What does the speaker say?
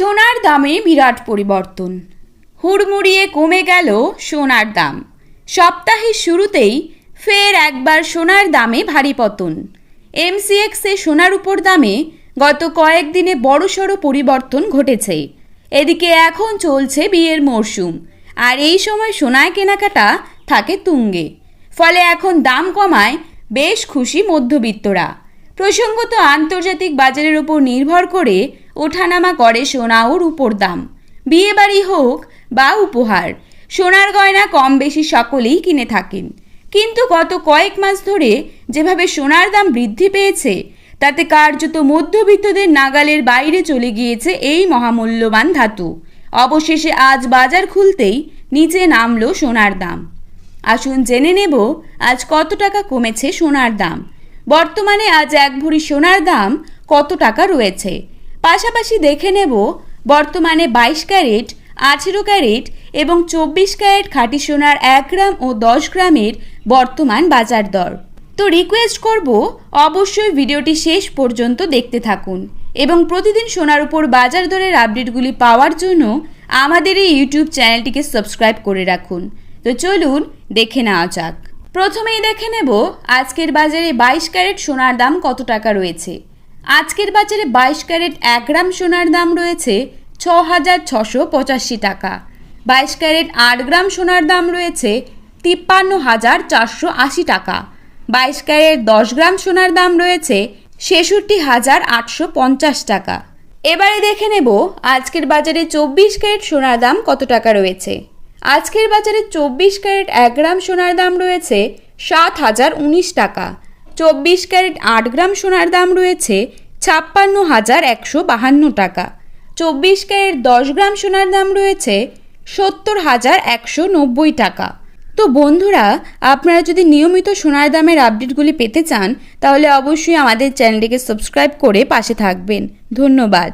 সোনার দামে বিরাট পরিবর্তন। হুড়মুড়িয়ে কমে গেল সোনার দাম। সপ্তাহের শুরুতেই ফের একবার সোনার দামে ভারী পতন। এমসিএক্সে সোনার উপর দামে গত কয়েকদিনে বড়সড় পরিবর্তন ঘটেছে। এদিকে এখন চলছে বিয়ের মরশুম, আর এই সময় সোনায় কেনাকাটা থাকে তুঙ্গে। ফলে এখন দাম কমায় বেশ খুশি মধ্যবিত্তরা। প্রসঙ্গত আন্তর্জাতিক বাজারের উপর নির্ভর করে ওঠানামা করে সোনা ও রূপোর দাম। বিয়ে বাড়ি হোক বা উপহার, সোনার গয়না কম বেশি সকলেই কিনে থাকেন। কিন্তু গত কয়েক মাস ধরে যেভাবে সোনার দাম বৃদ্ধি পেয়েছে, তাতে কার্যত মধ্যবিত্তদের নাগালের বাইরে চলে গিয়েছে এই মহামূল্যবান ধাতু। অবশেষে আজ বাজার খুলতেই নিচে নামলো সোনার দাম। আসুন জেনে নেব আজ কত টাকা কমেছে সোনার দাম। বর্তমানে আজ এক ভরি সোনার দাম কত টাকা রয়েছে। পাশাপাশি দেখে নেব বর্তমানে 22 ক্যারেট, 18 ক্যারেট এবং 24 ক্যারেট খাঁটি সোনার 1 গ্রাম ও 10 গ্রামের বর্তমান বাজার দর। তো রিকোয়েস্ট করব অবশ্যই ভিডিওটি শেষ পর্যন্ত দেখতে থাকুন এবং প্রতিদিন সোনার উপর বাজার দরের আপডেটগুলি পাওয়ার জন্য আমাদের এই ইউটিউব চ্যানেলটিকে সাবস্ক্রাইব করে রাখুন। তো চলুন দেখে নেওয়া যাক। প্রথমেই দেখে নেব আজকের বাজারে 22 ক্যারেট সোনার দাম কত টাকা রয়েছে। আজকের বাজারে 22 ক্যারেট 1 গ্রাম সোনার দাম রয়েছে 6,685 টাকা। 22 ক্যারেট 8 গ্রাম সোনার দাম রয়েছে 53,480 টাকা। 22 ক্যারেট 10 গ্রাম সোনার দাম রয়েছে 66,850 টাকা। এবারে দেখে নেব আজকের বাজারে 24 ক্যারেট সোনার দাম কত টাকা রয়েছে। আজকের বাজারে 24 ক্যারেট 1 গ্রাম সোনার দাম রয়েছে 7,019 টাকা। 24 ক্যারেট 8 গ্রাম সোনার দাম রয়েছে 56,152 টাকা। 24 ক্যারেট 10 গ্রাম সোনার দাম রয়েছে 70,190 টাকা। তো বন্ধুরা, আপনারা যদি নিয়মিত সোনার দামের আপডেটগুলি পেতে চান, তাহলে অবশ্যই আমাদের চ্যানেলটিকে সাবস্ক্রাইব করে পাশে থাকবেন। ধন্যবাদ।